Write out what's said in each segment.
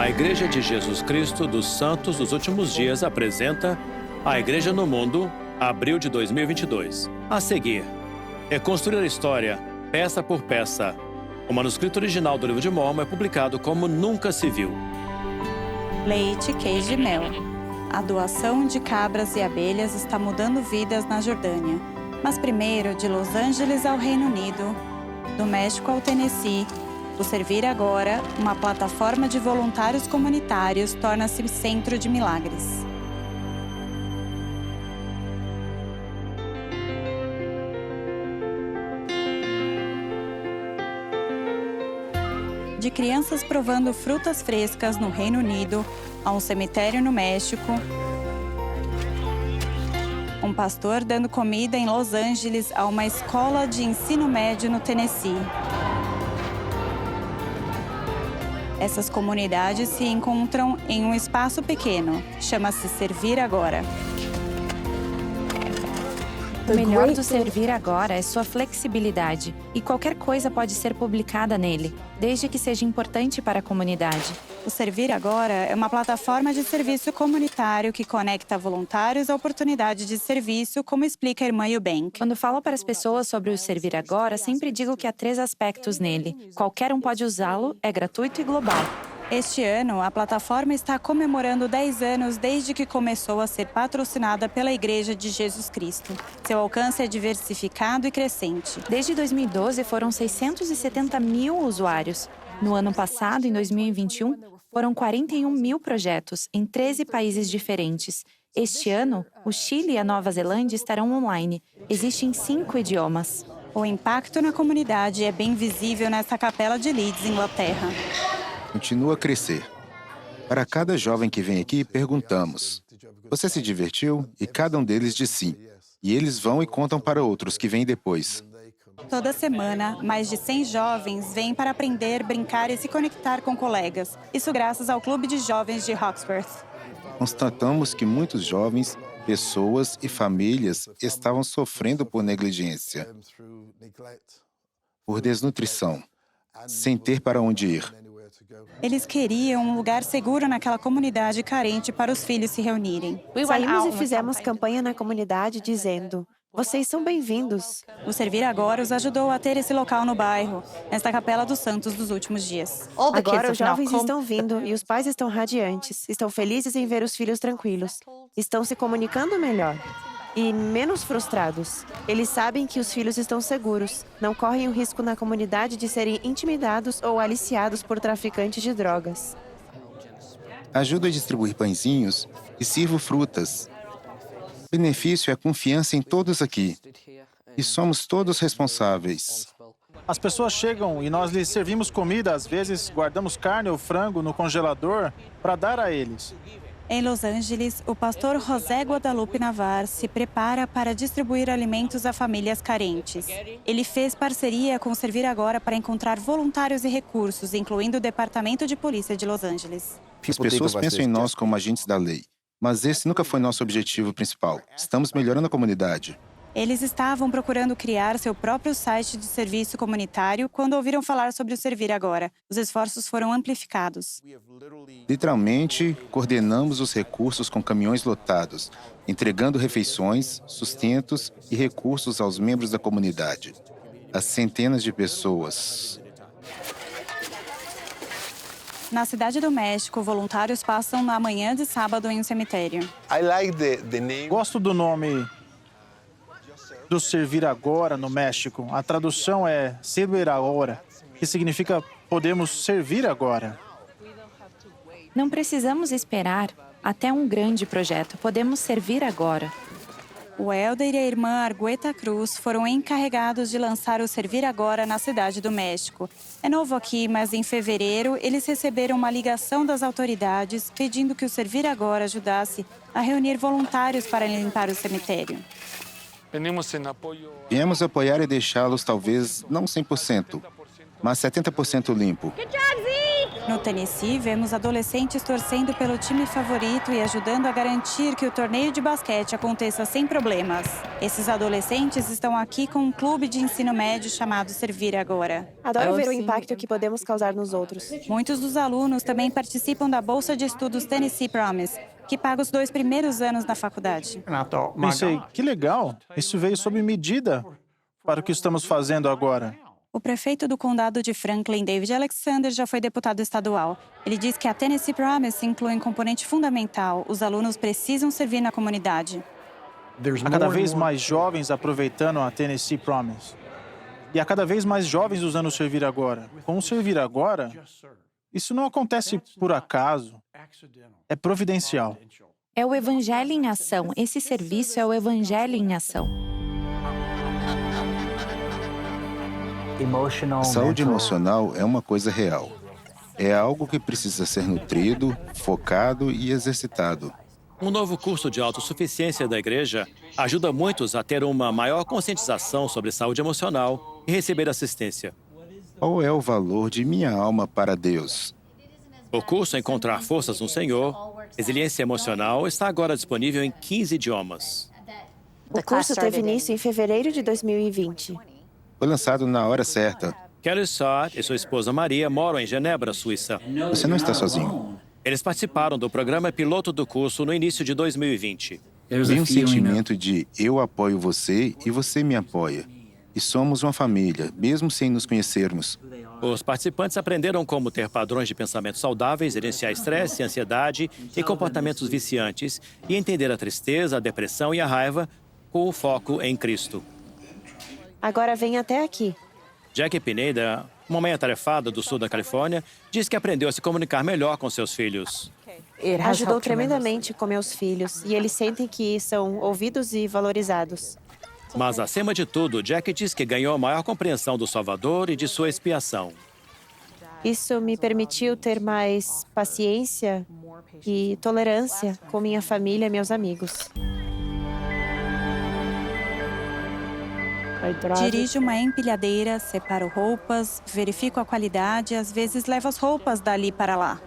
A Igreja de Jesus Cristo dos Santos dos Últimos Dias apresenta A Igreja no Mundo, abril de 2022. A seguir, reconstruir a história, peça por peça. O manuscrito original do Livro de Mórmon é publicado como nunca se viu. Leite, queijo e mel. A doação de cabras e abelhas está mudando vidas na Jordânia. Mas primeiro, de Los Angeles ao Reino Unido, do México ao Tennessee, o Servir Agora, uma plataforma de voluntários comunitários, torna-se centro de milagres. De crianças provando frutas frescas no Reino Unido, a um cemitério no México, um pastor dando comida em Los Angeles a uma escola de ensino médio no Tennessee. Essas comunidades se encontram em um espaço pequeno, chama-se Servir Agora. O melhor do Servir Agora é sua flexibilidade, e qualquer coisa pode ser publicada nele, desde que seja importante para a comunidade. O Servir Agora é uma plataforma de serviço comunitário que conecta voluntários à oportunidade de serviço, como explica a irmã Eubank. Quando falo para as pessoas sobre o Servir Agora, sempre digo que há 3 aspectos nele. Qualquer um pode usá-lo, é gratuito e global. Este ano, a plataforma está comemorando 10 anos desde que começou a ser patrocinada pela Igreja de Jesus Cristo. Seu alcance é diversificado e crescente. Desde 2012, foram 670 mil usuários. No ano passado, em 2021, foram 41 mil projetos em 13 países diferentes. Este ano, o Chile e a Nova Zelândia estarão online. Existe em 5 idiomas. O impacto na comunidade é bem visível nesta capela de Leeds, Inglaterra. Continua a crescer. Para cada jovem que vem aqui, perguntamos: você se divertiu? E cada um deles diz sim. E eles vão e contam para outros que vêm depois. Toda semana, mais de 100 jovens vêm para aprender, brincar e se conectar com colegas. Isso graças ao Clube de Jovens de Hawksworth. Constatamos que muitos jovens, pessoas e famílias estavam sofrendo por negligência, por desnutrição, sem ter para onde ir. Eles queriam um lugar seguro naquela comunidade carente para os filhos se reunirem. Saímos e fizemos campanha na comunidade dizendo: vocês são bem-vindos. O Servir Agora os ajudou a ter esse local no bairro, nesta Capela dos Santos dos Últimos Dias. Agora os jovens estão vindo e os pais estão radiantes, estão felizes em ver os filhos tranquilos, estão se comunicando melhor e menos frustrados. Eles sabem que os filhos estão seguros, não correm o risco na comunidade de serem intimidados ou aliciados por traficantes de drogas. Ajudo a distribuir pãezinhos e sirvo frutas. O benefício é a confiança em todos aqui. E somos todos responsáveis. As pessoas chegam e nós lhes servimos comida. Às vezes, guardamos carne ou frango no congelador para dar a eles. Em Los Angeles, o pastor José Guadalupe Navar se prepara para distribuir alimentos a famílias carentes. Ele fez parceria com o Servir Agora para encontrar voluntários e recursos, incluindo o Departamento de Polícia de Los Angeles. As pessoas pensam em nós como agentes da lei. Mas esse nunca foi nosso objetivo principal. Estamos melhorando a comunidade. Eles estavam procurando criar seu próprio site de serviço comunitário quando ouviram falar sobre o Servir Agora. Os esforços foram amplificados. Literalmente, coordenamos os recursos com caminhões lotados, entregando refeições, sustentos e recursos aos membros da comunidade. A centenas de pessoas. Na Cidade do México, voluntários passam na manhã de sábado em um cemitério. Gosto do nome do Servir Agora no México. A tradução é Servir Agora, que significa podemos servir agora. Não precisamos esperar até um grande projeto, podemos servir agora. O Helder e a irmã Argueta Cruz foram encarregados de lançar o Servir Agora na Cidade do México. É novo aqui, mas em fevereiro eles receberam uma ligação das autoridades pedindo que o Servir Agora ajudasse a reunir voluntários para limpar o cemitério. Viemos apoiar e deixá-los talvez não 100%, mas 70% limpo. No Tennessee, vemos adolescentes torcendo pelo time favorito e ajudando a garantir que o torneio de basquete aconteça sem problemas. Esses adolescentes estão aqui com um clube de ensino médio chamado Servir Agora. Adoro ver o impacto que podemos causar nos outros. Muitos dos alunos também participam da Bolsa de Estudos Tennessee Promise, que paga os 2 primeiros anos da faculdade. Pensei, que legal, isso veio sob medida para o que estamos fazendo agora. O prefeito do condado de Franklin, David Alexander, já foi deputado estadual. Ele diz que a Tennessee Promise inclui um componente fundamental: os alunos precisam servir na comunidade. Há cada vez mais jovens aproveitando a Tennessee Promise. E há cada vez mais jovens usando o Servir Agora. Com o Servir Agora, isso não acontece por acaso, é providencial. É o Evangelho em ação. Esse serviço é o Evangelho em ação. A saúde emocional é uma coisa real. É algo que precisa ser nutrido, focado e exercitado. Um novo curso de autossuficiência da igreja ajuda muitos a ter uma maior conscientização sobre saúde emocional e receber assistência. Qual é o valor de minha alma para Deus? O curso Encontrar Forças no Senhor, Resiliência Emocional, está agora disponível em 15 idiomas. O curso teve início em fevereiro de 2020. Foi lançado na hora certa. Kelly Stott e sua esposa Maria moram em Genebra, Suíça. Você não está sozinho. Eles participaram do programa piloto do curso no início de 2020. Vem um sentimento de eu apoio você e você me apoia. E somos uma família, mesmo sem nos conhecermos. Os participantes aprenderam como ter padrões de pensamento saudáveis, gerenciar estresse, ansiedade e comportamentos viciantes e entender a tristeza, a depressão e a raiva com o foco em Cristo. Agora vem até aqui. Jackie Pineda, uma mãe atarefada do sul da Califórnia, diz que aprendeu a se comunicar melhor com seus filhos. Ajudou tremendamente com meus filhos e eles sentem que são ouvidos e valorizados. Mas, acima de tudo, Jackie diz que ganhou a maior compreensão do Salvador e de sua expiação. Isso me permitiu ter mais paciência e tolerância com minha família e meus amigos. Dirijo uma empilhadeira, separo roupas, verifico a qualidade e às vezes levo as roupas dali para lá.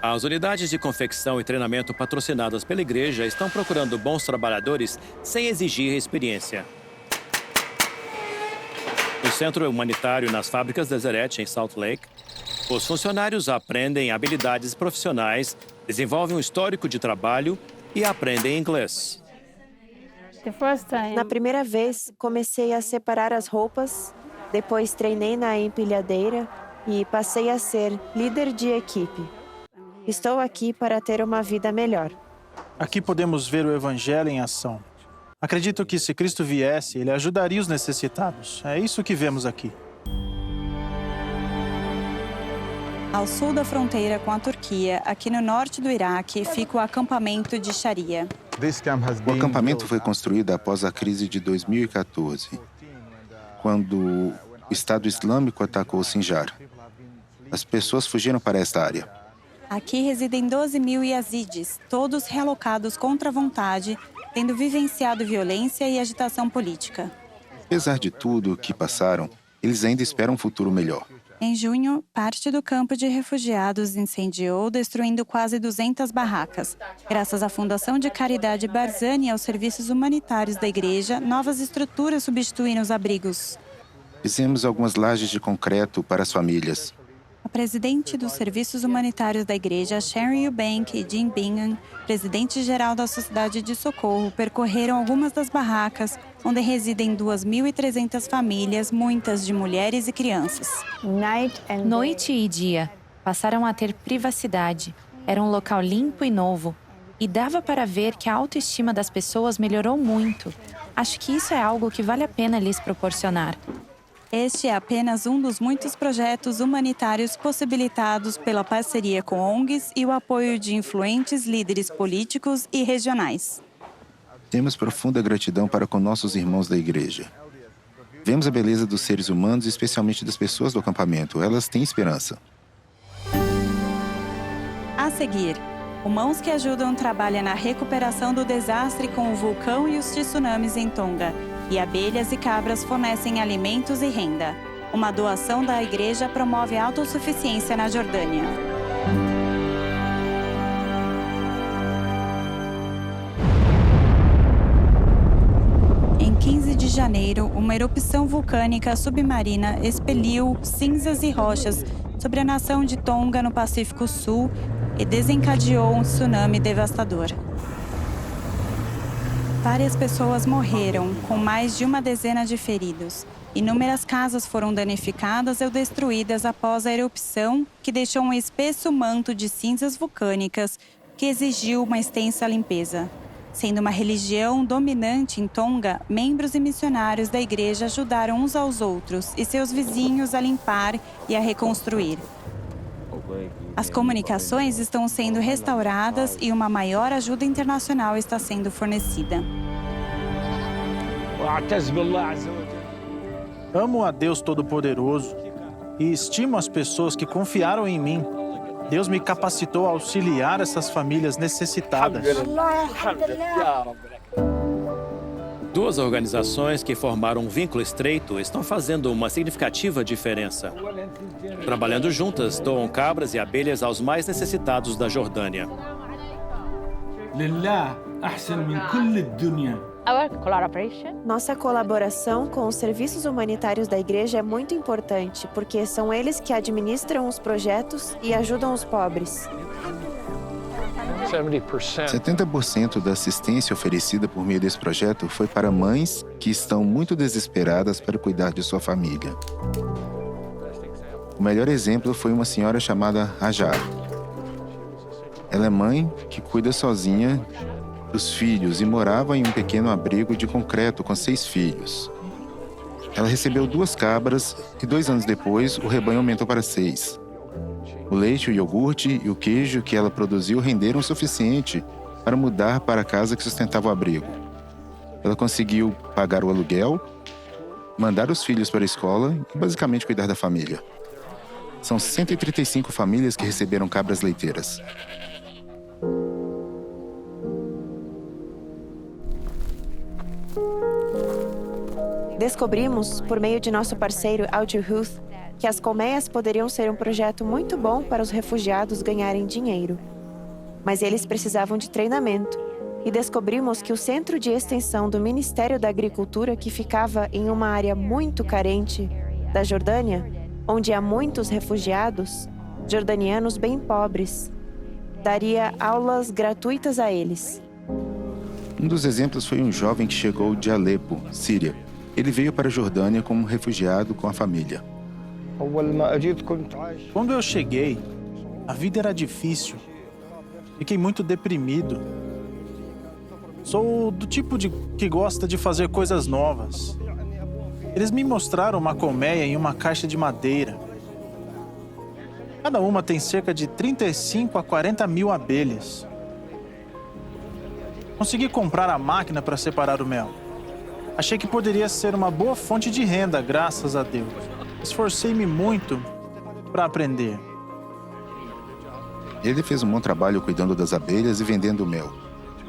As unidades de confecção e treinamento patrocinadas pela igreja estão procurando bons trabalhadores sem exigir experiência. No Centro Humanitário nas Fábricas Deseret, em Salt Lake, os funcionários aprendem habilidades profissionais, desenvolvem um histórico de trabalho e aprendem inglês. Na primeira vez, comecei a separar as roupas, depois treinei na empilhadeira e passei a ser líder de equipe. Estou aqui para ter uma vida melhor. Aqui podemos ver o Evangelho em ação. Acredito que se Cristo viesse, Ele ajudaria os necessitados. É isso que vemos aqui. Ao sul da fronteira com a Turquia, aqui no norte do Iraque, fica o acampamento de Sharia. O acampamento foi construído após a crise de 2014, quando o Estado Islâmico atacou Sinjar. As pessoas fugiram para esta área. Aqui residem 12.000 yazidis, todos realocados contra a vontade, tendo vivenciado violência e agitação política. Apesar de tudo o que passaram, eles ainda esperam um futuro melhor. Em junho, parte do campo de refugiados incendiou, destruindo quase 200 barracas. Graças à Fundação de Caridade Barzani e aos serviços humanitários da igreja, novas estruturas substituíram os abrigos. Fizemos algumas lajes de concreto para as famílias. A presidente dos serviços humanitários da igreja, Sharon Eubank, e Jim Bingham, presidente-geral da Sociedade de Socorro, percorreram algumas das barracas, onde residem 2.300 famílias, muitas de mulheres e crianças. Noite e dia, passaram a ter privacidade. Era um local limpo e novo. E dava para ver que a autoestima das pessoas melhorou muito. Acho que isso é algo que vale a pena lhes proporcionar. Este é apenas um dos muitos projetos humanitários possibilitados pela parceria com ONGs e o apoio de influentes líderes políticos e regionais. Temos profunda gratidão para com nossos irmãos da igreja. Vemos a beleza dos seres humanos, especialmente das pessoas do acampamento. Elas têm esperança. A seguir, o Mãos que Ajudam trabalha na recuperação do desastre com o vulcão e os tsunamis em Tonga. E abelhas e cabras fornecem alimentos e renda. Uma doação da igreja promove a autossuficiência na Jordânia. Em 15 de janeiro, uma erupção vulcânica submarina expeliu cinzas e rochas sobre a nação de Tonga, no Pacífico Sul, e desencadeou um tsunami devastador. Várias pessoas morreram, com mais de uma dezena de feridos. Inúmeras casas foram danificadas ou destruídas após a erupção, que deixou um espesso manto de cinzas vulcânicas que exigiu uma extensa limpeza. Sendo uma religião dominante em Tonga, membros e missionários da igreja ajudaram uns aos outros e seus vizinhos a limpar e a reconstruir. As comunicações estão sendo restauradas e uma maior ajuda internacional está sendo fornecida. Amo a Deus Todo-Poderoso e estimo as pessoas que confiaram em mim. Deus me capacitou a auxiliar essas famílias necessitadas. Duas organizações que formaram um vínculo estreito estão fazendo uma significativa diferença. Trabalhando juntas, doam cabras e abelhas aos mais necessitados da Jordânia. Nossa colaboração com os serviços humanitários da igreja é muito importante, porque são eles que administram os projetos e ajudam os pobres. 70% da assistência oferecida por meio desse projeto foi para mães que estão muito desesperadas para cuidar de sua família. O melhor exemplo foi uma senhora chamada Hajar. Ela é mãe que cuida sozinha dos filhos e morava em um pequeno abrigo de concreto com 6 filhos. Ela recebeu 2 cabras e 2 anos depois o rebanho aumentou para 6. O leite, o iogurte e o queijo que ela produziu renderam o suficiente para mudar para a casa que sustentava o abrigo. Ela conseguiu pagar o aluguel, mandar os filhos para a escola e basicamente cuidar da família. São 135 famílias que receberam cabras leiteiras. Descobrimos, por meio de nosso parceiro Audrey Huth, que as colmeias poderiam ser um projeto muito bom para os refugiados ganharem dinheiro. Mas eles precisavam de treinamento, e descobrimos que o centro de extensão do Ministério da Agricultura, que ficava em uma área muito carente da Jordânia, onde há muitos refugiados, jordanianos bem pobres, daria aulas gratuitas a eles. Um dos exemplos foi um jovem que chegou de Alepo, Síria. Ele veio para a Jordânia como refugiado com a família. Quando eu cheguei, a vida era difícil. Fiquei muito deprimido. Sou do tipo que gosta de fazer coisas novas. Eles me mostraram uma colmeia em uma caixa de madeira. Cada uma tem cerca de 35 a 40 mil abelhas. Consegui comprar a máquina para separar o mel. Achei que poderia ser uma boa fonte de renda, graças a Deus. Esforcei-me muito para aprender. Ele fez um bom trabalho cuidando das abelhas e vendendo o mel.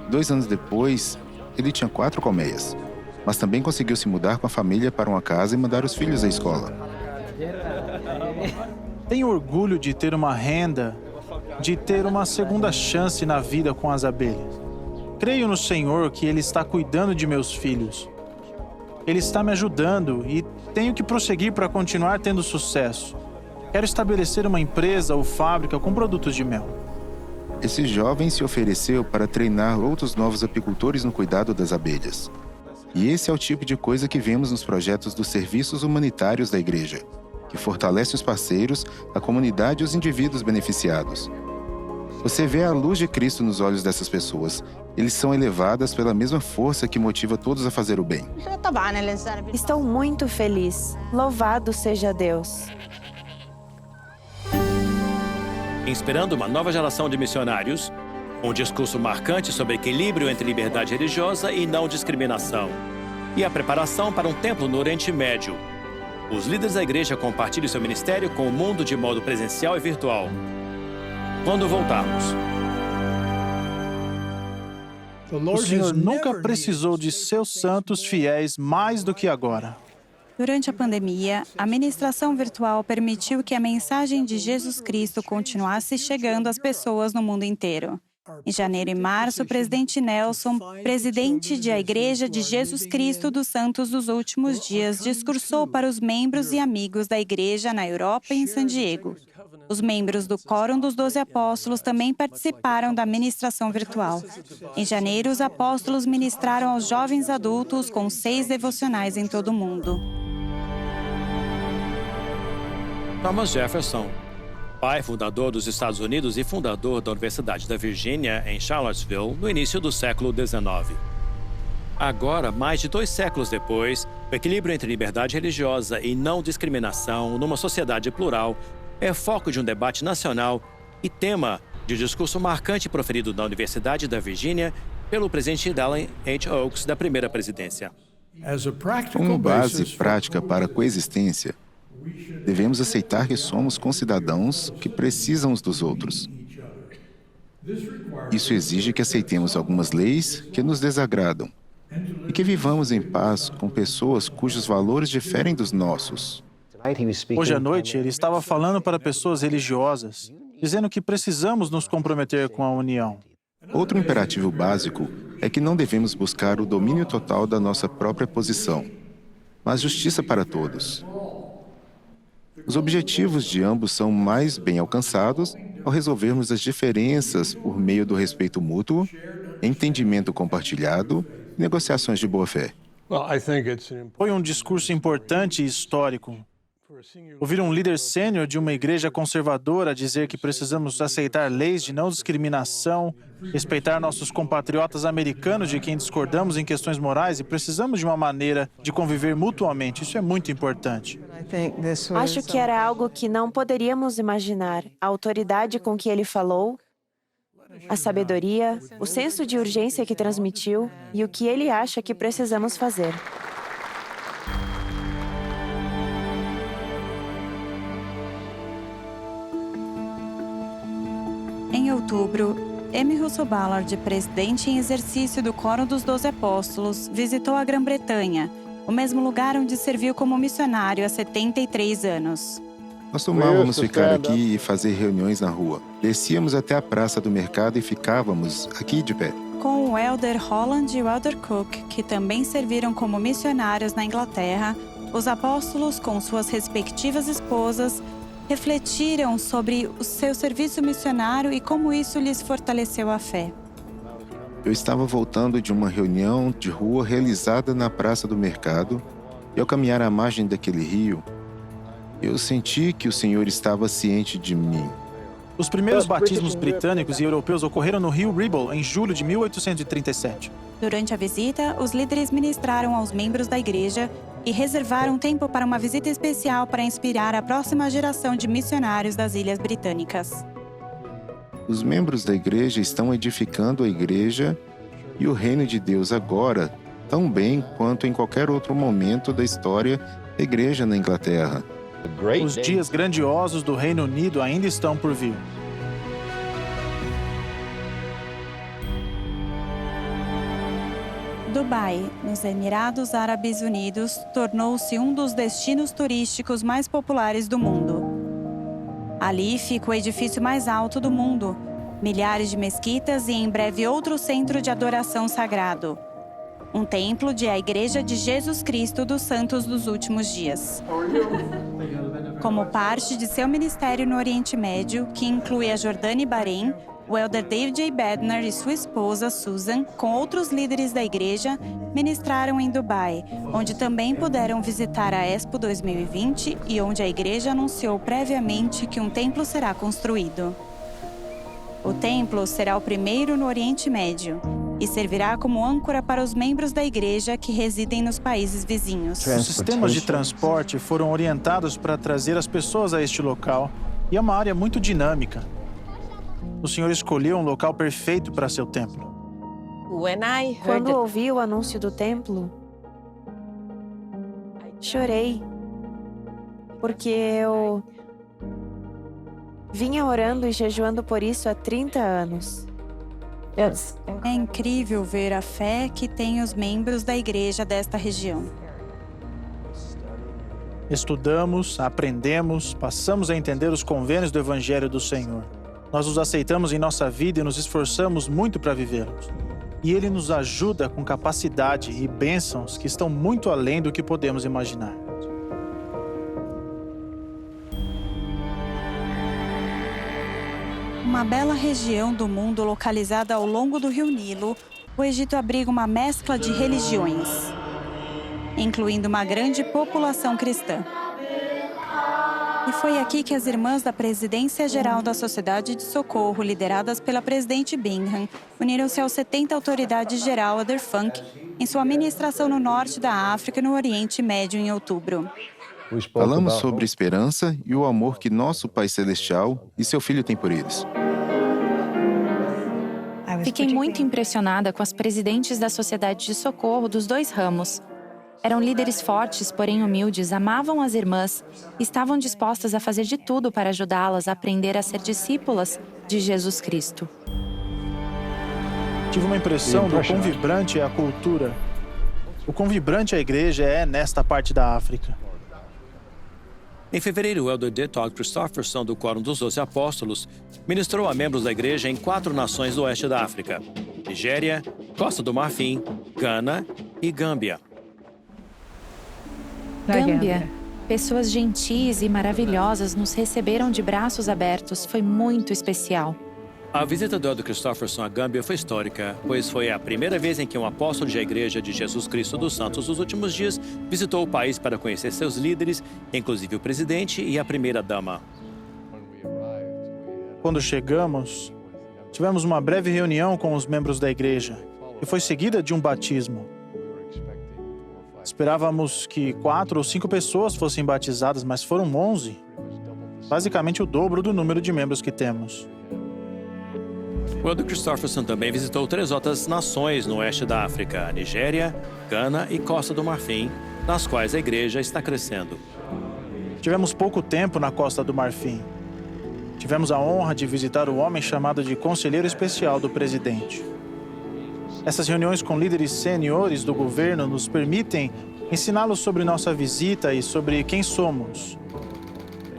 2 anos depois, ele tinha 4 colmeias, mas também conseguiu se mudar com a família para uma casa e mandar os filhos à escola. Tenho orgulho de ter uma renda, de ter uma segunda chance na vida com as abelhas. Creio no Senhor que Ele está cuidando de meus filhos. Ele está me ajudando e tenho que prosseguir para continuar tendo sucesso. Quero estabelecer uma empresa ou fábrica com produtos de mel. Esse jovem se ofereceu para treinar outros novos apicultores no cuidado das abelhas. E esse é o tipo de coisa que vemos nos projetos dos serviços humanitários da igreja, que fortalece os parceiros, a comunidade e os indivíduos beneficiados. Você vê a luz de Cristo nos olhos dessas pessoas. Eles são elevadas pela mesma força que motiva todos a fazer o bem. Estou muito feliz. Louvado seja Deus. Inspirando uma nova geração de missionários, um discurso marcante sobre equilíbrio entre liberdade religiosa e não discriminação, e a preparação para um templo no Oriente Médio. Os líderes da igreja compartilham seu ministério com o mundo de modo presencial e virtual. Quando voltarmos. O Senhor nunca precisou de seus santos fiéis mais do que agora. Durante a pandemia, a ministração virtual permitiu que a mensagem de Jesus Cristo continuasse chegando às pessoas no mundo inteiro. Em janeiro e março, o presidente Nelson, presidente da Igreja de Jesus Cristo dos Santos dos Últimos Dias, discursou para os membros e amigos da igreja na Europa e em San Diego. Os membros do Quórum dos 12 Apóstolos também participaram da ministração virtual. Em janeiro, os apóstolos ministraram aos jovens adultos com 6 devocionais em todo o mundo. Thomas Jefferson, pai fundador dos Estados Unidos e fundador da Universidade da Virgínia, em Charlottesville, no início do século XIX. Agora, mais de 2 séculos depois, o equilíbrio entre liberdade religiosa e não discriminação numa sociedade plural é foco de um debate nacional e tema de discurso marcante proferido na Universidade da Virgínia pelo presidente Dallin H. Oaks da primeira presidência. Como base prática para a coexistência, devemos aceitar que somos concidadãos que precisam uns dos outros. Isso exige que aceitemos algumas leis que nos desagradam e que vivamos em paz com pessoas cujos valores diferem dos nossos. Hoje à noite, ele estava falando para pessoas religiosas, dizendo que precisamos nos comprometer com a união. Outro imperativo básico é que não devemos buscar o domínio total da nossa própria posição, mas justiça para todos. Os objetivos de ambos são mais bem alcançados ao resolvermos as diferenças por meio do respeito mútuo, entendimento compartilhado e negociações de boa-fé. Foi um discurso importante e histórico. Ouvir um líder sênior de uma igreja conservadora dizer que precisamos aceitar leis de não discriminação, respeitar nossos compatriotas americanos de quem discordamos em questões morais e precisamos de uma maneira de conviver mutuamente. Isso é muito importante. Acho que era algo que não poderíamos imaginar. A autoridade com que ele falou, a sabedoria, o senso de urgência que transmitiu e o que ele acha que precisamos fazer. Em outubro, M. Russell Ballard, presidente em exercício do Quórum dos 12 Apóstolos, visitou a Grã-Bretanha, o mesmo lugar onde serviu como missionário há 73 anos. Costumávamos ficar aqui e fazer reuniões na rua. Descíamos até a praça do mercado e ficávamos aqui de pé. Com o Elder Holland e o Elder Cook, que também serviram como missionários na Inglaterra, os apóstolos, com suas respectivas esposas, refletiram sobre o seu serviço missionário e como isso lhes fortaleceu a fé. Eu estava voltando de uma reunião de rua realizada na Praça do Mercado e, ao caminhar à margem daquele rio, eu senti que o Senhor estava ciente de mim. Os primeiros batismos britânicos e europeus ocorreram no rio Ribble em julho de 1837. Durante a visita, os líderes ministraram aos membros da igreja e reservaram tempo para uma visita especial para inspirar a próxima geração de missionários das Ilhas Britânicas. Os membros da igreja estão edificando a igreja e o reino de Deus agora, tão bem quanto em qualquer outro momento da história da igreja na Inglaterra. Os dias grandiosos do Reino Unido ainda estão por vir. Dubai, nos Emirados Árabes Unidos, tornou-se um dos destinos turísticos mais populares do mundo. Ali fica o edifício mais alto do mundo, milhares de mesquitas e em breve outro centro de adoração sagrado. Um templo de a Igreja de Jesus Cristo dos Santos dos Últimos Dias. Como parte de seu ministério no Oriente Médio, que inclui a Jordânia e Bahrein, o elder David J. Bednar e sua esposa, Susan, com outros líderes da igreja, ministraram em Dubai, onde também puderam visitar a Expo 2020 e onde a igreja anunciou previamente que um templo será construído. O templo será o primeiro no Oriente Médio e servirá como âncora para os membros da igreja que residem nos países vizinhos. Os sistemas de transporte foram orientados para trazer as pessoas a este local e é uma área muito dinâmica. O Senhor escolheu um local perfeito para seu templo. Quando ouvi o anúncio do templo, chorei, porque eu vinha orando e jejuando por isso há 30 anos. É incrível ver a fé que têm os membros da igreja desta região. Estudamos, aprendemos, passamos a entender os convênios do Evangelho do Senhor. Nós os aceitamos em nossa vida e nos esforçamos muito para vivê-los. E Ele nos ajuda com capacidade e bênçãos que estão muito além do que podemos imaginar. Uma bela região do mundo localizada ao longo do Rio Nilo, o Egito abriga uma mescla de religiões, incluindo uma grande população cristã. E foi aqui que as irmãs da Presidência Geral da Sociedade de Socorro, lideradas pela presidente Bingham, uniram-se aos 70 autoridades geral Other Funk em sua ministração no norte da África e no Oriente Médio em outubro. Falamos sobre esperança e o amor que nosso Pai Celestial e seu Filho têm por eles. Fiquei muito impressionada com as presidentes da Sociedade de Socorro dos dois ramos. Eram líderes fortes, porém humildes, amavam as irmãs e estavam dispostas a fazer de tudo para ajudá-las a aprender a ser discípulas de Jesus Cristo. Tive uma impressão do quão vibrante é a cultura. O quão vibrante a igreja é nesta parte da África. Em fevereiro, o elder D. Todd Christofferson, do Quórum dos 12 Apóstolos, ministrou a membros da igreja em 4 nações do oeste da África: Nigéria, Costa do Marfim, Gana e Gâmbia. Gâmbia. Pessoas gentis e maravilhosas nos receberam de braços abertos. Foi muito especial. A visita do elder Christofferson à Gâmbia foi histórica, pois foi a primeira vez em que um apóstolo da Igreja de Jesus Cristo dos Santos dos Últimos Dias visitou o país para conhecer seus líderes, inclusive o presidente e a primeira-dama. Quando chegamos, tivemos uma breve reunião com os membros da igreja, e foi seguida de um batismo. Esperávamos que 4 ou 5 pessoas fossem batizadas, mas foram 11. Basicamente o dobro do número de membros que temos. O elder Christofferson também visitou 3 outras nações no oeste da África: Nigéria, Gana e Costa do Marfim, nas quais a igreja está crescendo. Tivemos pouco tempo na Costa do Marfim. Tivemos a honra de visitar o homem chamado de Conselheiro Especial do Presidente. Essas reuniões com líderes sêniores do governo nos permitem ensiná-los sobre nossa visita e sobre quem somos.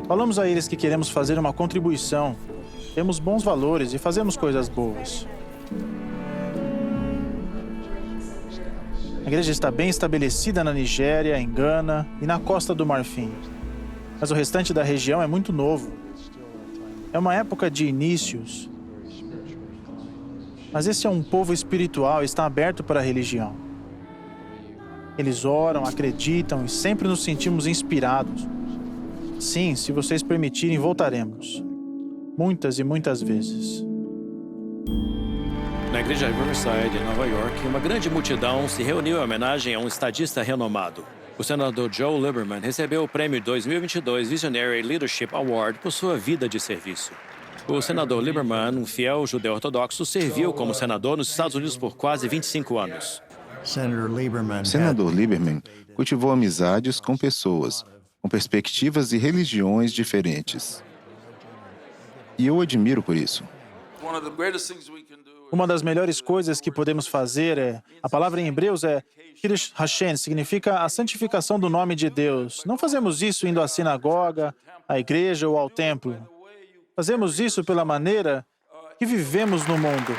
Falamos a eles que queremos fazer uma contribuição, temos bons valores e fazemos coisas boas. A igreja está bem estabelecida na Nigéria, em Gana e na Costa do Marfim. Mas o restante da região é muito novo. É uma época de inícios. Mas esse é um povo espiritual e está aberto para a religião. Eles oram, acreditam e sempre nos sentimos inspirados. Sim, se vocês permitirem, voltaremos. Muitas e muitas vezes. Na igreja Riverside, em Nova York, uma grande multidão se reuniu em homenagem a um estadista renomado. O senador Joe Lieberman recebeu o prêmio 2022 Visionary Leadership Award por sua vida de serviço. O senador Lieberman, um fiel judeu ortodoxo, serviu como senador nos Estados Unidos por quase 25 anos. O senador Lieberman cultivou amizades com pessoas, com perspectivas e religiões diferentes. E eu o admiro por isso. Uma das melhores coisas que podemos fazer a palavra em Hebreus é Kiddush Hashem, significa a santificação do nome de Deus. Não fazemos isso indo à sinagoga, à igreja ou ao templo. Fazemos isso pela maneira que vivemos no mundo.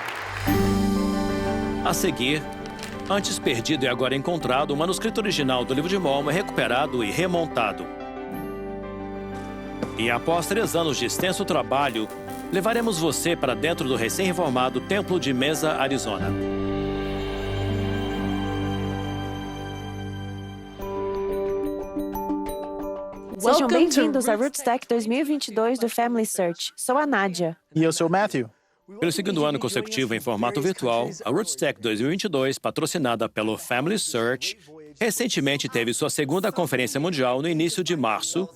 A seguir, antes perdido e agora encontrado, o manuscrito original do livro de Mormon é recuperado e remontado. E após 3 anos de extenso trabalho, levaremos você para dentro do recém-reformado Templo de Mesa, Arizona. Sejam bem-vindos a Rootstack 2022 do Family Search. Sou a Nádia. E eu sou o Matthew. Pelo segundo ano consecutivo em formato virtual, a Rootstack 2022, patrocinada pelo Family Search, recentemente teve sua 2ª conferência mundial no início de março,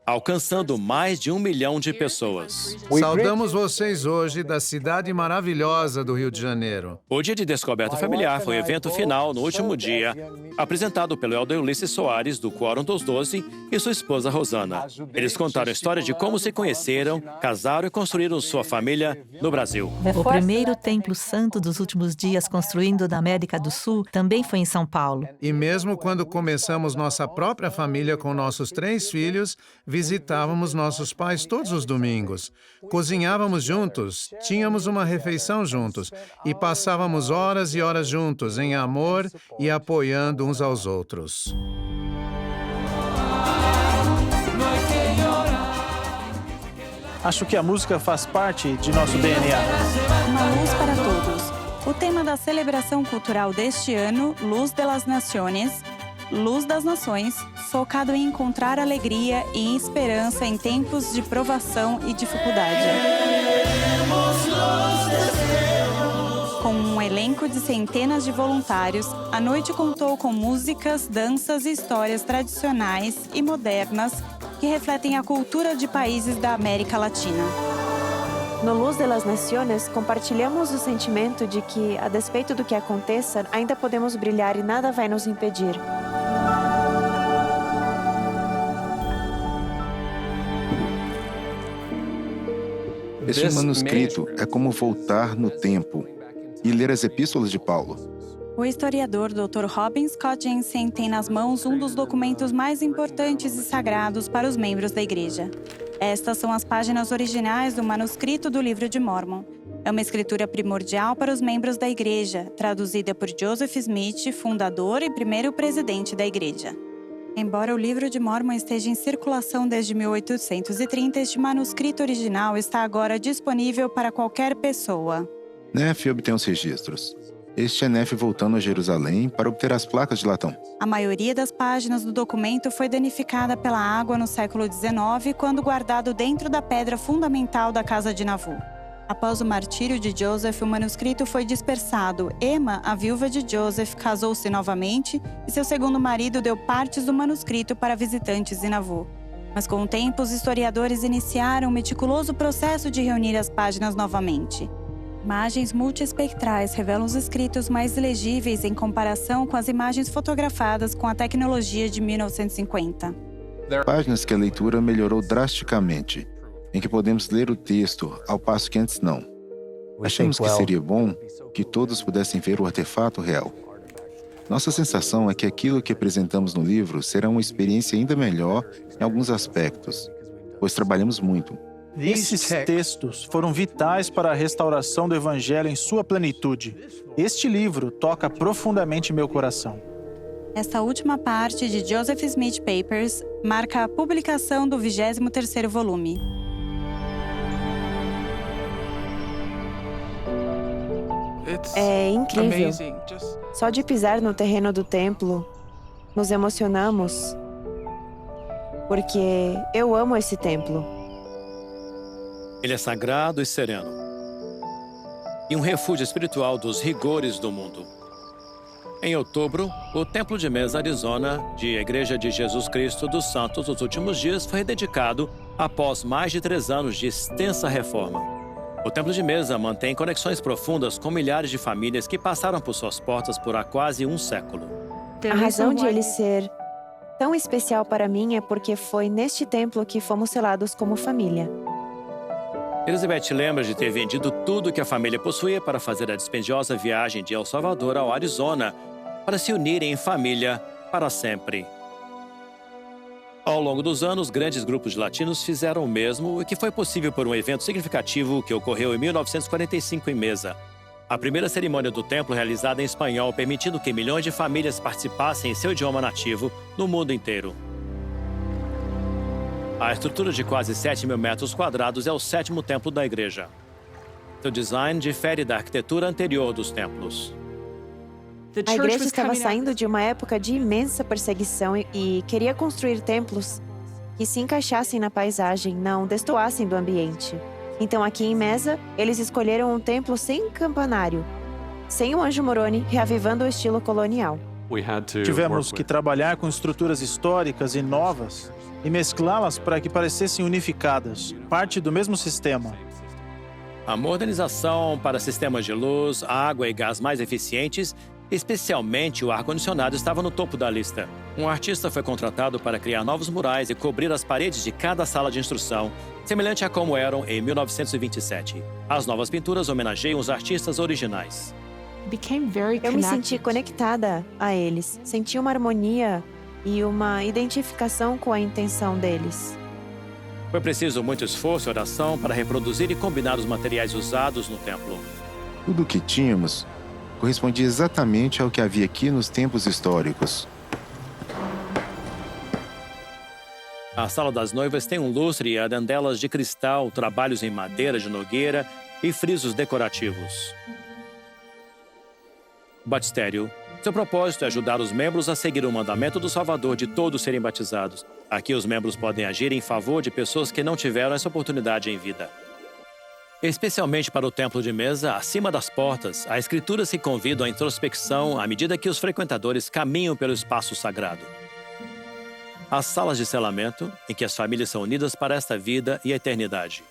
alcançando mais de 1 milhão de pessoas. Saudamos vocês hoje da cidade maravilhosa do Rio de Janeiro. O Dia de Descoberta Familiar foi o evento final no último dia, apresentado pelo elder Ulisses Soares, do Quórum dos 12, e sua esposa Rosana. Eles contaram a história de como se conheceram, casaram e construíram sua família no Brasil. O primeiro templo santo dos últimos dias construído na América do Sul também foi em São Paulo. E mesmo quando começamos nossa própria família com nossos 3 filhos, visitávamos nossos pais todos os domingos. Cozinhávamos juntos, tínhamos uma refeição juntos e passávamos horas e horas juntos em amor e apoiando uns aos outros. Acho que a música faz parte de nosso DNA. Uma luz para todos. O tema da celebração cultural deste ano, Luz de las Naciones, Luz das Nações, focado em encontrar alegria e esperança em tempos de provação e dificuldade. Com um elenco de centenas de voluntários, a noite contou com músicas, danças e histórias tradicionais e modernas que refletem a cultura de países da América Latina. No Luz de las Naciones, compartilhamos o sentimento de que, a despeito do que aconteça, ainda podemos brilhar e nada vai nos impedir. Este manuscrito é como voltar no tempo e ler as epístolas de Paulo. O historiador Dr. Robin Scott Jensen tem nas mãos um dos documentos mais importantes e sagrados para os membros da Igreja. Estas são as páginas originais do manuscrito do Livro de Mórmon. É uma escritura primordial para os membros da Igreja, traduzida por Joseph Smith, fundador e primeiro presidente da Igreja. Embora o Livro de Mórmon esteja em circulação desde 1830, este manuscrito original está agora disponível para qualquer pessoa. Nefe obtém os registros. Este é Nefe voltando a Jerusalém para obter as placas de latão. A maioria das páginas do documento foi danificada pela água no século XIX, quando guardado dentro da pedra fundamental da casa de Nauvoo. Após o martírio de Joseph, o manuscrito foi dispersado. Emma, a viúva de Joseph, casou-se novamente e seu segundo marido deu partes do manuscrito para visitantes em Nauvoo. Mas com o tempo, os historiadores iniciaram um meticuloso processo de reunir as páginas novamente. Imagens multiespectrais revelam os escritos mais legíveis em comparação com as imagens fotografadas com a tecnologia de 1950. Páginas que a leitura melhorou drasticamente, em que podemos ler o texto, ao passo que antes não. Achamos que seria bom que todos pudessem ver o artefato real. Nossa sensação é que aquilo que apresentamos no livro será uma experiência ainda melhor em alguns aspectos, pois trabalhamos muito. Esses textos foram vitais para a restauração do Evangelho em sua plenitude. Este livro toca profundamente meu coração. Esta última parte de Joseph Smith Papers marca a publicação do 23º volume. É incrível. Só de pisar no terreno do templo, nos emocionamos, porque eu amo esse templo. Ele é sagrado e sereno, e um refúgio espiritual dos rigores do mundo. Em outubro, o Templo de Mesa, Arizona, de Igreja de Jesus Cristo dos Santos dos Últimos Dias, foi rededicado após mais de 3 anos de extensa reforma. O Templo de Mesa mantém conexões profundas com milhares de famílias que passaram por suas portas por há quase um século. A razão de ele ser tão especial para mim é porque foi neste templo que fomos selados como família. Elizabeth lembra de ter vendido tudo que a família possuía para fazer a dispendiosa viagem de El Salvador ao Arizona, para se unirem em família para sempre. Ao longo dos anos, grandes grupos de latinos fizeram o mesmo, o que foi possível por um evento significativo que ocorreu em 1945 em Mesa. A primeira cerimônia do templo realizada em espanhol, permitindo que milhões de famílias participassem em seu idioma nativo no mundo inteiro. A estrutura de quase 7.000 metros quadrados é o 7º templo da igreja. Seu design difere da arquitetura anterior dos templos. A igreja estava saindo de uma época de imensa perseguição e queria construir templos que se encaixassem na paisagem, não destoassem do ambiente. Então, aqui em Mesa, eles escolheram um templo sem campanário, sem o Anjo Moroni, reavivando o estilo colonial. Tivemos que trabalhar com estruturas históricas e novas e mesclá-las para que parecessem unificadas, parte do mesmo sistema. A modernização para sistemas de luz, água e gás mais eficientes, especialmente o ar-condicionado, estava no topo da lista. Um artista foi contratado para criar novos murais e cobrir as paredes de cada sala de instrução, semelhante a como eram em 1927. As novas pinturas homenageiam os artistas originais. Eu me senti conectada a eles, senti uma harmonia e uma identificação com a intenção deles. Foi preciso muito esforço e oração para reproduzir e combinar os materiais usados no templo. Tudo o que tínhamos correspondia exatamente ao que havia aqui nos tempos históricos. A sala das noivas tem um lustre e arandelas de cristal, trabalhos em madeira de nogueira e frisos decorativos. O batistério. Seu propósito é ajudar os membros a seguir o mandamento do Salvador de todos serem batizados. Aqui os membros podem agir em favor de pessoas que não tiveram essa oportunidade em vida. Especialmente para o templo de mesa, acima das portas, há escrituras que convidam à introspecção à medida que os frequentadores caminham pelo espaço sagrado. As salas de selamento, em que as famílias são unidas para esta vida e a eternidade.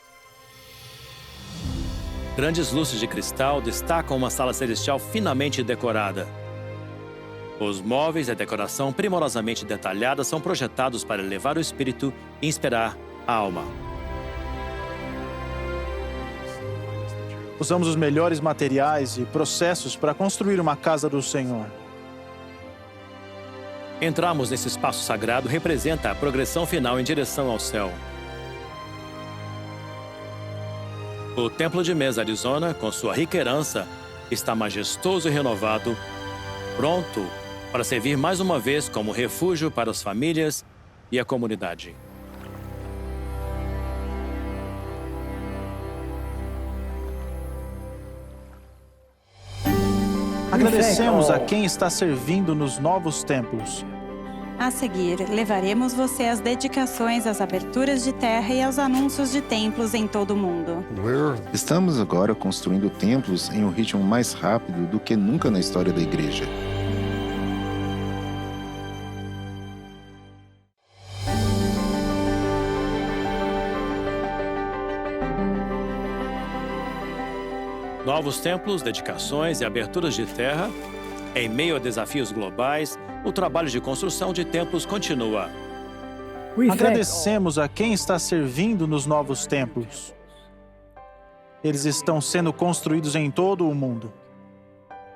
Grandes luzes de cristal destacam uma sala celestial finamente decorada. Os móveis e a decoração primorosamente detalhada são projetados para elevar o espírito e inspirar a alma. Usamos os melhores materiais e processos para construir uma casa do Senhor. Entrarmos nesse espaço sagrado representa a progressão final em direção ao céu. O Templo de Mesa, Arizona, com sua rica herança, está majestoso e renovado, pronto para servir mais uma vez como refúgio para as famílias e a comunidade. Agradecemos a quem está servindo nos novos templos. A seguir, levaremos você às dedicações, às aberturas de terra e aos anúncios de templos em todo o mundo. Estamos agora construindo templos em um ritmo mais rápido do que nunca na história da igreja. Novos templos, dedicações e aberturas de terra. Em meio a desafios globais, o trabalho de construção de templos continua. Agradecemos a quem está servindo nos novos templos. Eles estão sendo construídos em todo o mundo.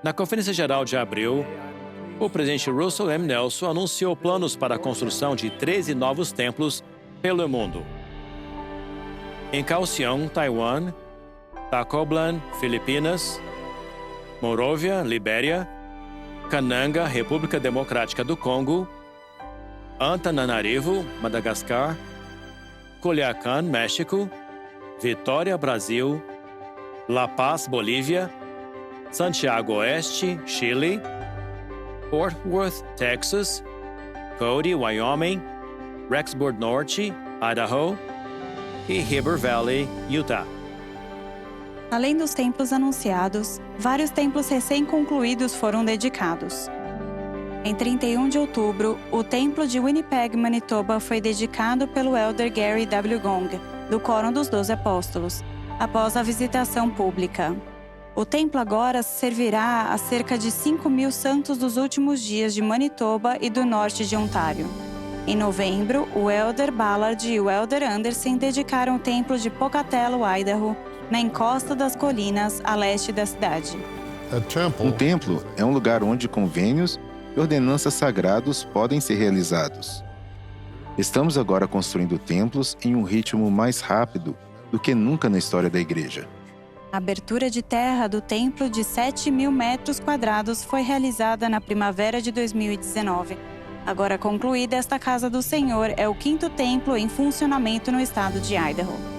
Na Conferência Geral de abril, o presidente Russell M. Nelson anunciou planos para a construção de 13 novos templos pelo mundo. Em Kaohsiung, Taiwan, Tacloban, Filipinas, Monrovia, Libéria, Kananga, República Democrática do Congo, Antananarivo, Madagascar, Culiacán, México, Vitória, Brasil, La Paz, Bolívia, Santiago Oeste, Chile, Fort Worth, Texas, Cody, Wyoming, Rexburg Norte, Idaho e Heber Valley, Utah. Além dos templos anunciados, vários templos recém-concluídos foram dedicados. Em 31 de outubro, o templo de Winnipeg, Manitoba, foi dedicado pelo elder Gary W. Gong, do Quórum dos 12 Apóstolos, após a visitação pública. O templo agora servirá a cerca de 5.000 santos dos últimos dias de Manitoba e do norte de Ontário. Em novembro, o elder Ballard e o elder Anderson dedicaram o templo de Pocatello, Idaho, na encosta das colinas a leste da cidade. Um templo é um lugar onde convênios e ordenanças sagrados podem ser realizados. Estamos agora construindo templos em um ritmo mais rápido do que nunca na história da igreja. A abertura de terra do templo de 7.000 metros quadrados foi realizada na primavera de 2019. Agora concluída, esta Casa do Senhor é o 5º templo em funcionamento no estado de Idaho.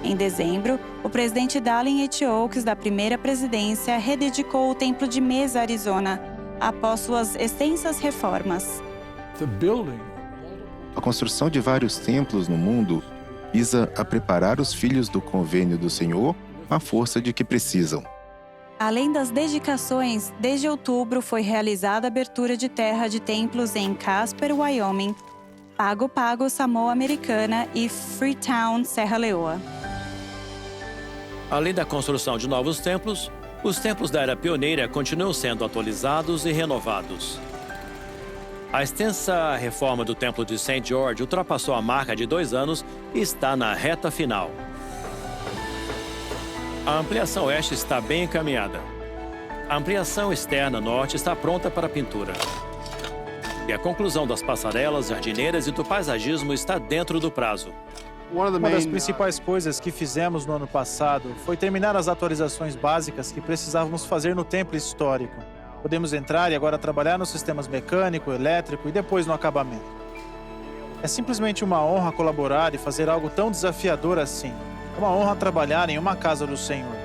Em dezembro, o presidente Dallin H. Oaks, da primeira presidência, rededicou o Templo de Mesa, Arizona, após suas extensas reformas. A construção de vários templos no mundo visa a preparar os filhos do convênio do Senhor com a força de que precisam. Além das dedicações, desde outubro foi realizada a abertura de terra de templos em Casper, Wyoming, Pago Pago, Samoa Americana e Freetown, Serra Leoa. Além da construção de novos templos, os templos da Era Pioneira continuam sendo atualizados e renovados. A extensa reforma do Templo de St. George ultrapassou a marca de 2 anos e está na reta final. A ampliação oeste está bem encaminhada. A ampliação externa norte está pronta para pintura. E a conclusão das passarelas, jardineiras e do paisagismo está dentro do prazo. Uma das principais coisas que fizemos no ano passado foi terminar as atualizações básicas que precisávamos fazer no templo histórico. Podemos entrar e agora trabalhar nos sistemas mecânico, elétrico e depois no acabamento. É simplesmente uma honra colaborar e fazer algo tão desafiador assim. É uma honra trabalhar em uma casa do Senhor.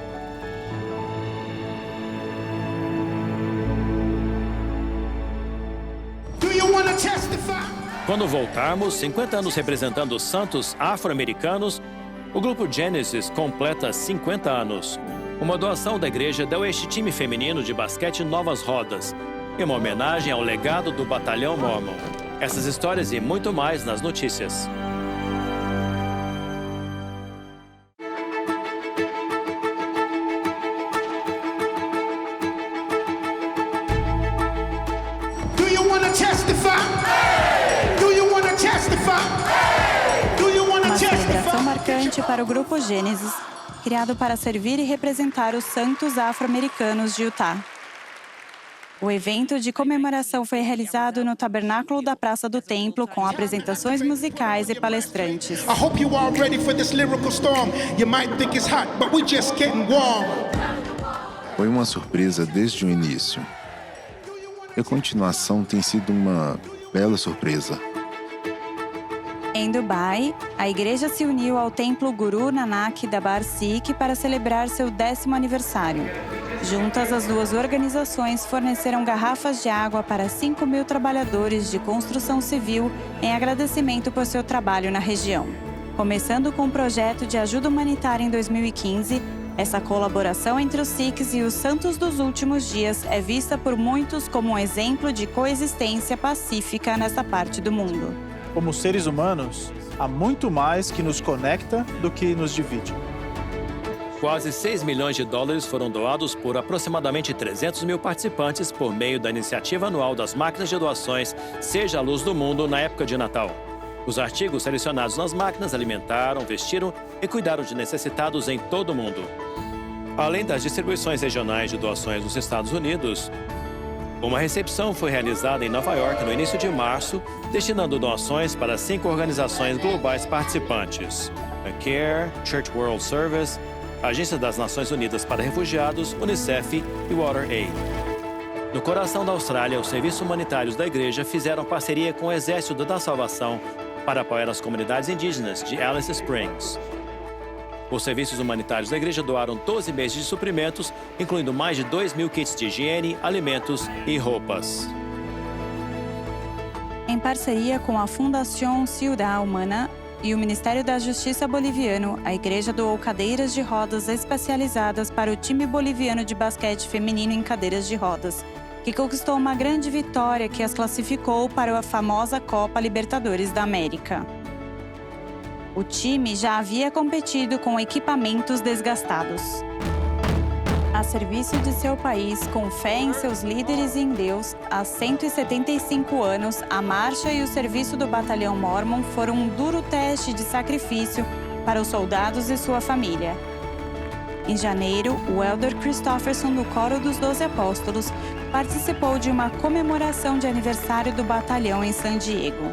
Quando voltarmos, 50 anos representando os santos afro-americanos, o grupo Genesis completa 50 anos. Uma doação da igreja deu a este time feminino de basquete novas rodas, em uma homenagem ao legado do Batalhão Mormon. Essas histórias e muito mais nas notícias. Uma celebração marcante para o Grupo Gênesis, criado para servir e representar os santos afro-americanos de Utah. O evento de comemoração foi realizado no tabernáculo da Praça do Templo, com apresentações musicais e palestrantes. Foi uma surpresa desde o início. E a continuação tem sido uma bela surpresa. Em Dubai, a igreja se uniu ao templo Guru Nanak Darbar Sikh para celebrar seu 10º aniversário. Juntas, as duas organizações forneceram garrafas de água para 5.000 trabalhadores de construção civil em agradecimento por seu trabalho na região. Começando com um projeto de ajuda humanitária em 2015, essa colaboração entre os Sikhs e os santos dos últimos dias é vista por muitos como um exemplo de coexistência pacífica nessa parte do mundo. Como seres humanos, há muito mais que nos conecta do que nos divide. Quase 6 milhões de dólares foram doados por aproximadamente 300 mil participantes por meio da iniciativa anual das máquinas de doações Seja a Luz do Mundo na época de Natal. Os artigos selecionados nas máquinas alimentaram, vestiram e cuidaram de necessitados em todo o mundo. Além das distribuições regionais de doações nos Estados Unidos, uma recepção foi realizada em Nova York no início de março, destinando doações para 5 organizações globais participantes: a CARE, Church World Service, a Agência das Nações Unidas para Refugiados, Unicef e WaterAid. No coração da Austrália, os serviços humanitários da igreja fizeram parceria com o Exército da Salvação para apoiar as comunidades indígenas de Alice Springs. Os serviços humanitários da igreja doaram 12 meses de suprimentos, incluindo mais de 2.000 kits de higiene, alimentos e roupas. Em parceria com a Fundación Ciudad Humana e o Ministério da Justiça boliviano, a igreja doou cadeiras de rodas especializadas para o time boliviano de basquete feminino em cadeiras de rodas, que conquistou uma grande vitória que as classificou para a famosa Copa Libertadores da América. O time já havia competido com equipamentos desgastados. A serviço de seu país, com fé em seus líderes e em Deus, há 175 anos, a marcha e o serviço do Batalhão Mormon foram um duro teste de sacrifício para os soldados e sua família. Em janeiro, o Elder Christofferson, do Coro dos 12 Apóstolos, participou de uma comemoração de aniversário do batalhão em San Diego.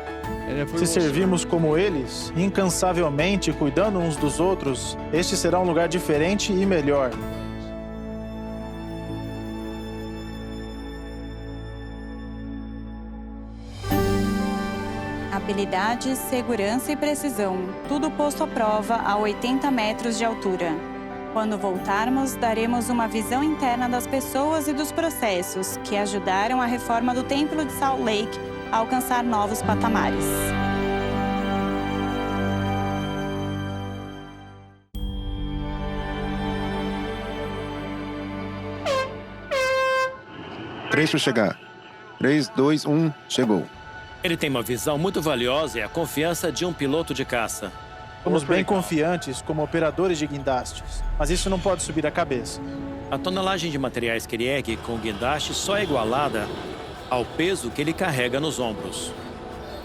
Se servimos como eles, incansavelmente cuidando uns dos outros, este será um lugar diferente e melhor. Habilidade, segurança e precisão, tudo posto à prova a 80 metros de altura. Quando voltarmos, daremos uma visão interna das pessoas e dos processos que ajudaram a reforma do Templo de Salt Lake a alcançar novos patamares. Três para chegar. 3, 2, 1, chegou. Ele tem uma visão muito valiosa e a confiança de um piloto de caça. Somos bem confiantes como operadores de guindastes, mas isso não pode subir a cabeça. A tonelagem de materiais que ele ergue com o guindaste só é igualada ao peso que ele carrega nos ombros.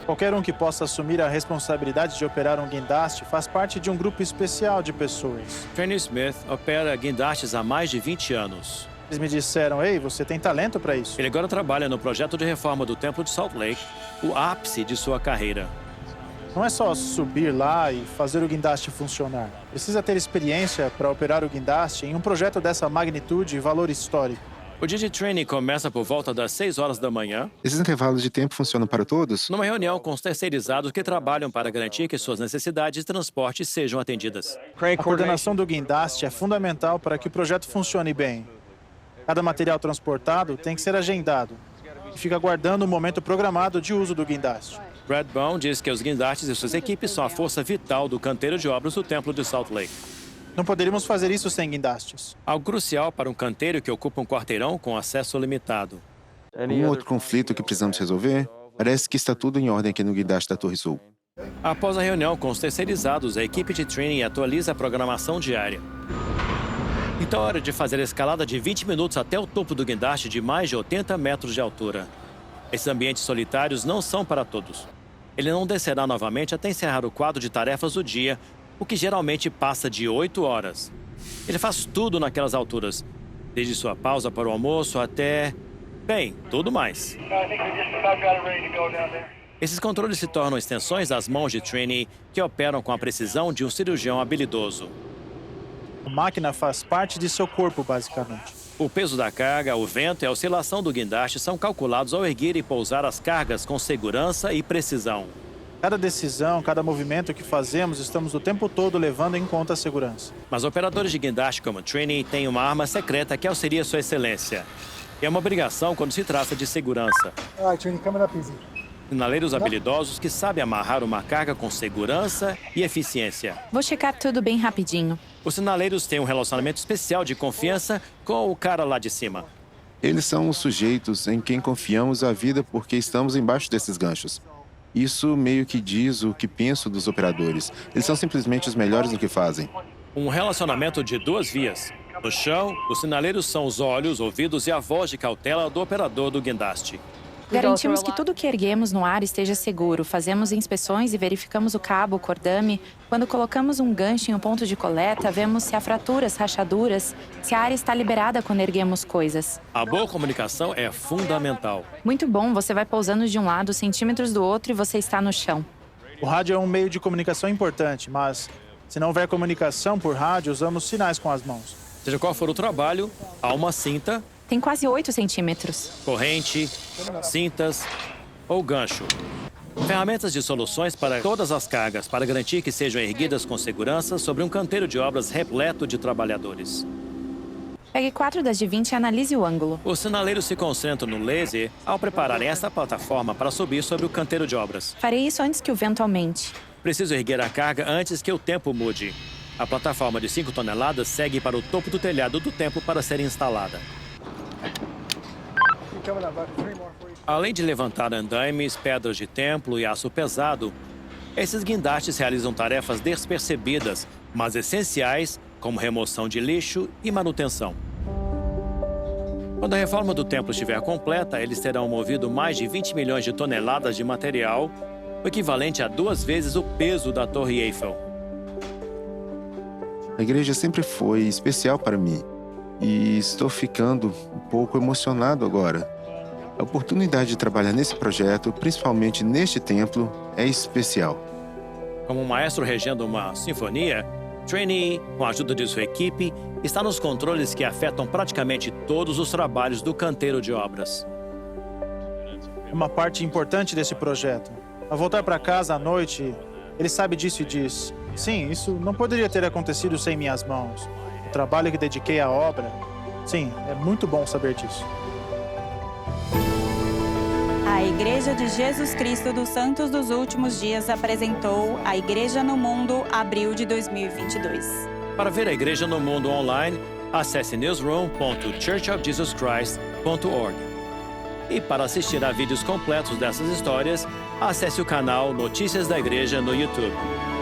Qualquer um que possa assumir a responsabilidade de operar um guindaste faz parte de um grupo especial de pessoas. Trainee Smith opera guindastes há mais de 20 anos. Eles me disseram, ei, você tem talento para isso. Ele agora trabalha no projeto de reforma do Templo de Salt Lake, o ápice de sua carreira. Não é só subir lá e fazer o guindaste funcionar. Precisa ter experiência para operar o guindaste em um projeto dessa magnitude e valor histórico. O dia de training começa por volta das 6 horas da manhã, Esses intervalos de tempo funcionam para todos? numa reunião com os terceirizados que trabalham para garantir que suas necessidades de transporte sejam atendidas. A coordenação do guindaste é fundamental para que o projeto funcione bem. Cada material transportado tem que ser agendado e fica aguardando o momento programado de uso do guindaste. Brad Bone diz que os guindastes e suas equipes são a força vital do canteiro de obras do Templo de Salt Lake. Não poderíamos fazer isso sem guindastes. Algo crucial para um canteiro que ocupa um quarteirão com acesso limitado. Um outro conflito que precisamos resolver? Parece que está tudo em ordem aqui no guindaste da Torre Sul. Após a reunião com os terceirizados, a equipe de training atualiza a programação diária. Então é hora de fazer a escalada de 20 minutos até o topo do guindaste de mais de 80 metros de altura. Esses ambientes solitários não são para todos. Ele não descerá novamente até encerrar o quadro de tarefas do dia, o que geralmente passa de 8 horas. Ele faz tudo naquelas alturas, desde sua pausa para o almoço até... bem, tudo mais. Esses controles se tornam extensões das mãos de trainee que operam com a precisão de um cirurgião habilidoso. A máquina faz parte de seu corpo, basicamente. O peso da carga, o vento e a oscilação do guindaste são calculados ao erguer e pousar as cargas com segurança e precisão. Cada decisão, cada movimento que fazemos, estamos o tempo todo levando em conta a segurança. Mas operadores de guindaste como trainee têm uma arma secreta que auxilia sua excelência. E é uma obrigação quando se trata de segurança. Sinaleiros habilidosos que sabem amarrar uma carga com segurança e eficiência. Vou checar tudo bem rapidinho. Os sinaleiros têm um relacionamento especial de confiança com o cara lá de cima. Eles são os sujeitos em quem confiamos a vida porque estamos embaixo desses ganchos. Isso meio que diz o que penso dos operadores. Eles são simplesmente os melhores no que fazem. Um relacionamento de 2 vias. No chão, os sinaleiros são os olhos, ouvidos e a voz de cautela do operador do guindaste. Garantimos que tudo que erguemos no ar esteja seguro. Fazemos inspeções e verificamos o cabo, o cordame. Quando colocamos um gancho em um ponto de coleta, vemos se há fraturas, rachaduras, se a área está liberada quando erguemos coisas. A boa comunicação é fundamental. Muito bom, você vai pousando de um lado, centímetros do outro e você está no chão. O rádio é um meio de comunicação importante, mas se não houver comunicação por rádio, usamos sinais com as mãos. Seja qual for o trabalho, há uma cinta, Tem quase 8 centímetros. corrente, cintas ou gancho. Ferramentas de soluções para todas as cargas, para garantir que sejam erguidas com segurança sobre um canteiro de obras repleto de trabalhadores. Pegue 4 das de 20 e analise o ângulo. Os sinaleiros se concentram no laser ao prepararem essa plataforma para subir sobre o canteiro de obras. Farei isso antes que o vento aumente. Preciso erguer a carga antes que o tempo mude. A plataforma de 5 toneladas segue para o topo do telhado do templo para ser instalada. Além de levantar andaimes, pedras de templo e aço pesado, esses guindastes realizam tarefas despercebidas, mas essenciais, como remoção de lixo e manutenção. Quando a reforma do templo estiver completa, eles terão movido mais de 20 milhões de toneladas de material, o equivalente a 2 vezes o peso da Torre Eiffel. A igreja sempre foi especial para mim e estou ficando um pouco emocionado agora. A oportunidade de trabalhar nesse projeto, principalmente neste templo, é especial. Como um maestro regendo uma sinfonia, trainee, com a ajuda de sua equipe, está nos controles que afetam praticamente todos os trabalhos do canteiro de obras. É uma parte importante desse projeto. Ao voltar para casa à noite, ele sabe disso e diz: sim, isso não poderia ter acontecido sem minhas mãos. O trabalho que dediquei à obra. Sim, é muito bom saber disso. A Igreja de Jesus Cristo dos Santos dos Últimos Dias apresentou a Igreja no Mundo, abril de 2022. Para ver a Igreja no Mundo online, acesse newsroom.churchofjesuschrist.org. E para assistir a vídeos completos dessas histórias, acesse o canal Notícias da Igreja no YouTube.